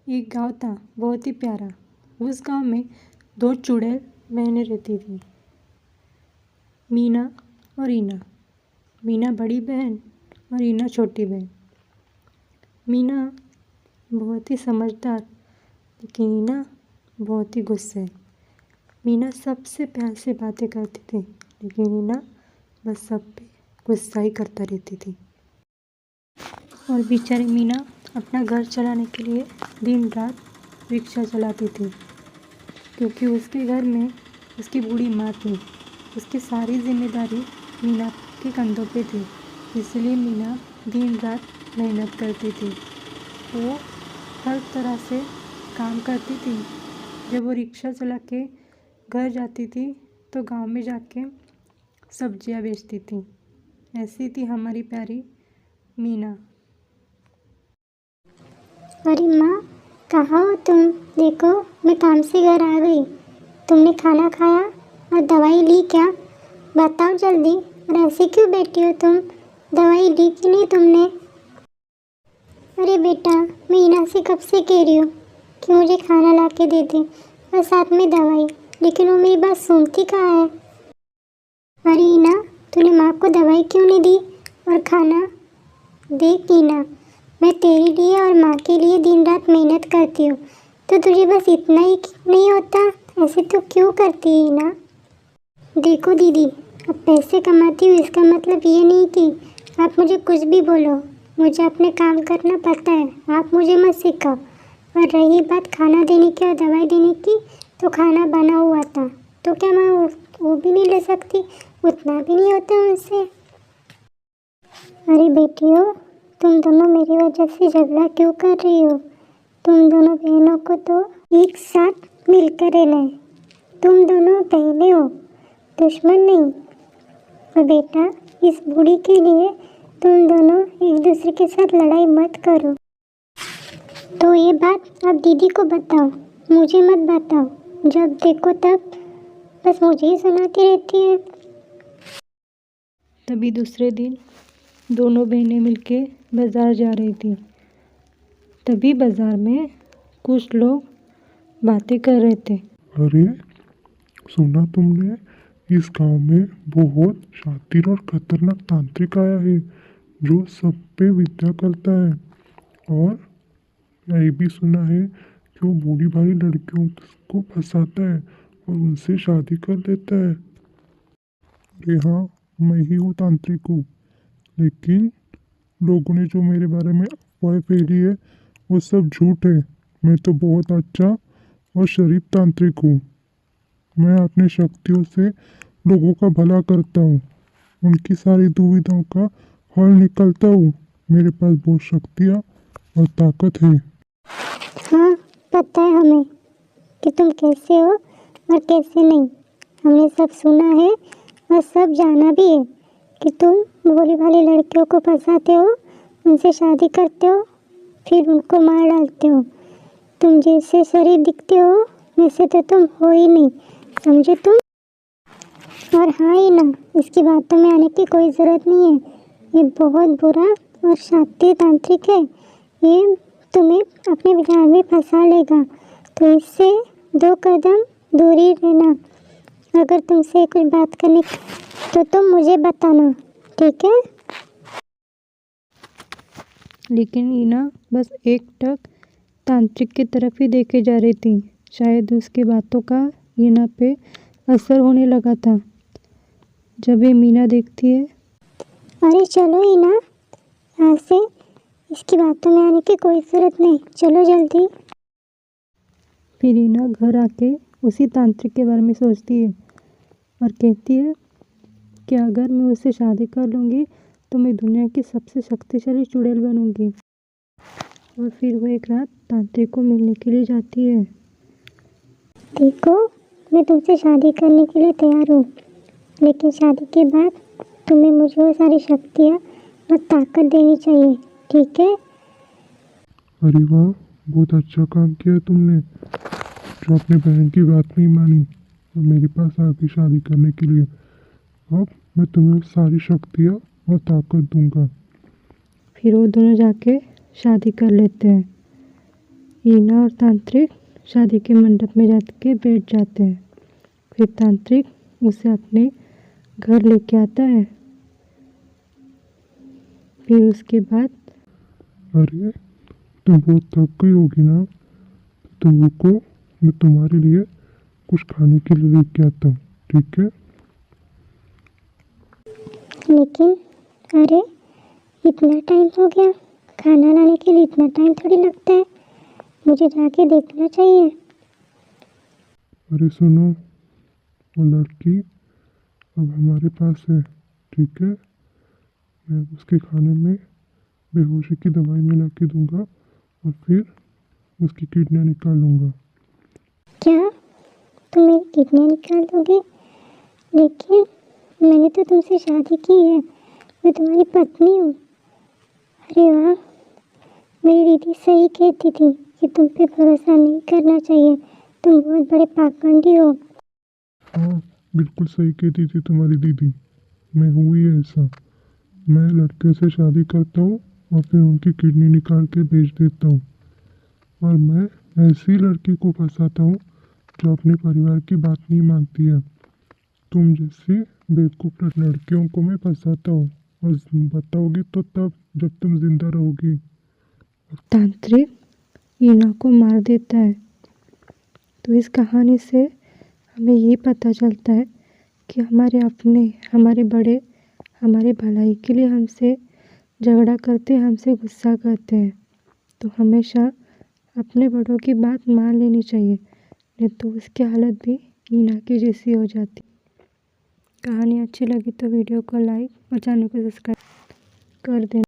एक गांव था बहुत ही प्यारा। उस गांव में दो चुड़ैल बहनें रहती थी, मीना और ईना। मीना बड़ी बहन और ईना छोटी बहन। मीना बहुत ही समझदार, लेकिन ईना बहुत ही गुस्से। मीना सबसे प्यार से बातें करती थी, लेकिन ईना बस सब पे गुस्सा ही करता रहती थी। और बेचारी मीना अपना घर चलाने के लिए दिन रात रिक्शा चलाती थी, क्योंकि उसके घर में उसकी बूढ़ी माँ थी। उसकी सारी जिम्मेदारी मीना के कंधों पे थी, इसलिए मीना दिन रात मेहनत करती थी। वो हर तरह से काम करती थी। जब वो रिक्शा चला के घर जाती थी तो गांव में जाके सब्जियां बेचती थी। ऐसी थी हमारी प्यारी मीना। अरे माँ, कहाँ हो तुम? देखो, मैं काम से घर आ गई। तुमने खाना खाया और दवाई ली क्या? बताओ जल्दी। और ऐसे क्यों बैठी हो तुम? दवाई ली कि नहीं तुमने? अरे बेटा, मैं ईना से कब से कह रही हूँ कि मुझे खाना ला के दे दे और साथ में दवाई, लेकिन वो मेरी बात सुनती कहाँ है। अरे ईना, तूने माँ को दवाई क्यों नहीं दी और खाना? देख ईना, मैं तेरे लिए और माँ के लिए दिन रात मेहनत करती हूँ, तो तुझे बस इतना ही नहीं होता? ऐसे तो क्यों करती है ईना? देखो दीदी, अब पैसे कमाती हूँ इसका मतलब ये नहीं कि आप मुझे कुछ भी बोलो। मुझे अपने काम करना पता है, आप मुझे मत सिखाओ। और रही बात खाना देने की और दवाई देने की, तो खाना बना हुआ था, तो क्या मैं वो भी नहीं ले सकती? उतना भी नहीं होता मुझसे। अरे बेटियों, तुम दोनों मेरी वजह से झगड़ा क्यों कर रही हो? तुम दोनों बहनों को तो एक साथ मिलकर रहना है। तुम दोनों बहनें हो, दुश्मन नहीं। और बेटा, इस बूढ़ी के लिए तुम दोनों एक दूसरे के साथ लड़ाई मत करो। तो ये बात आप दीदी को बताओ, मुझे मत बताओ। जब देखो तब बस मुझे ही सुनाती रहती है। तभी दूसरे दिन दोनों बहनें मिलके बाजार जा रही थी। तभी बाजार में कुछ लोग बातें कर रहे थे। अरे, सुना तुमने? इस गांव में बहुत शातिर और खतरनाक तांत्रिक आया है जो सब पे विद्या करता है। और मैं ये भी सुना है कि वो बूढ़ी भारी लड़कियों को फंसाता है और उनसे शादी कर लेता है। अरे हाँ, मैं ही वो तांत्रिक हूँ। लेकिन लोगों ने जो मेरे बारे में अफवाह फैली है वो सब झूठ है। मैं तो बहुत अच्छा और शरीफ तांत्रिक हूँ। मैं अपनी शक्तियों से लोगों का भला करता हूँ, उनकी सारी दुविधाओं का हल निकालता हूँ। मेरे पास बहुत शक्तियाँ और ताकत है। हाँ, पता है हमें कि तुम कैसे हो और कैसे नहीं। हमने सब सुना है और सब जाना भी है कि तुम भोली भाली लड़कियों को फंसाते हो, उनसे शादी करते हो, फिर उनको मार डालते हो। तुम जैसे शरीफ दिखते हो वैसे तो तुम हो ही नहीं, समझे तुम? और हाँ ही ना, इसकी बातों में आने की कोई ज़रूरत नहीं है। ये बहुत बुरा और शातिर तांत्रिक है। ये तुम्हें अपने जाल में फंसा लेगा, तो इससे 2 कदम दूरी रहना। अगर तुमसे कुछ बात करनी तो तुम मुझे बताना, ठीक है? लेकिन ईना बस एकटक तांत्रिक की तरफ ही देखे जा रही थी। शायद उसकी बातों का ईना पे असर होने लगा था। जब ये मीना देखती है, अरे चलो ईना, यहाँ से इसकी बातों में आने की कोई ज़रूरत नहीं, चलो जल्दी। फिर ईना घर आके उसी तांत्रिक के बारे में सोचती है और कहती है कि अगर मैं उससे शादी कर लूँगी तो मैं दुनिया की सबसे शक्तिशाली चुड़ैल बनूंगी। और फिर वो एक रात तांत्रिक को मिलने के लिए जाती है। देखो, मैं तुमसे शादी करने के लिए तैयार हूँ, लेकिन शादी के बाद तुम्हें मुझे वो सारी शक्तियाँ और ताकत देनी चाहिए, ठीक है? अरे वाह, बहुत अच्छा काम किया तुमने जो अपने बहन की बात नहीं मानी और मेरे पास आके शादी करने के लिए। अब मैं तुम्हें सारी शक्तियाँ और ताकत दूंगा। फिर वो दोनों जाके शादी कर लेते हैं। ईना और तांत्रिक शादी के मंडप में जाके बैठ जाते हैं। फिर तांत्रिक उसे अपने घर लेके आता है। फिर उसके बाद अरे तुम बहुत थक गई होगी ना, तो तुम रुको, मैं तुम्हारे लिए कुछ खाने के लिए लेके आता हूँ, ठीक है? लेकिन अरे इतना टाइम हो गया, खाना लाने के लिए इतना टाइम थोड़ी लगता है, मुझे जाके देखना चाहिए। अरे सुनो, वो लड़की अब हमारे पास है, ठीक है? मैं उसके खाने में बेहोशी की दवाई मिला के दूंगा और फिर उसकी किडनियाँ निकाल लूँगा। क्या तुम मेरी किडनी निकाल दोगे? लेकिन मैंने तो तुमसे शादी की है, मैं तुम्हारी पत्नी हूँ। अरे वाह, मेरी दीदी सही कहती थी कि तुम पे भरोसा नहीं करना चाहिए, तुम बहुत बड़े पाखंडी हो। हाँ, बिल्कुल सही कहती थी तुम्हारी दीदी, मैं हूँ ही ऐसा। मैं लड़कियों से शादी करता हूँ और फिर उनकी किडनी निकाल के बेच देता हूँ, और मैं ऐसी लड़की को फंसाता हूँ जो अपने परिवार की बात नहीं मानती है। तुम जैसी बेवकूफ़ लड़कियों को मैं फंसाता हूँ, और बताओगी तो तब जब तुम जिंदा रहोगी। तांत्रिक ईना को मार देता है। तो इस कहानी से हमें ये पता चलता है कि हमारे अपने, हमारे बड़े हमारे भलाई के लिए हमसे झगड़ा करते हैं, हमसे गुस्सा करते हैं। तो हमेशा अपने बड़ों की बात मान लेनी चाहिए, नहीं तो उसकी हालत भी ईना की जैसी हो जाती। कहानी अच्छी लगी तो वीडियो को लाइक और चैनल को सब्सक्राइब कर देना।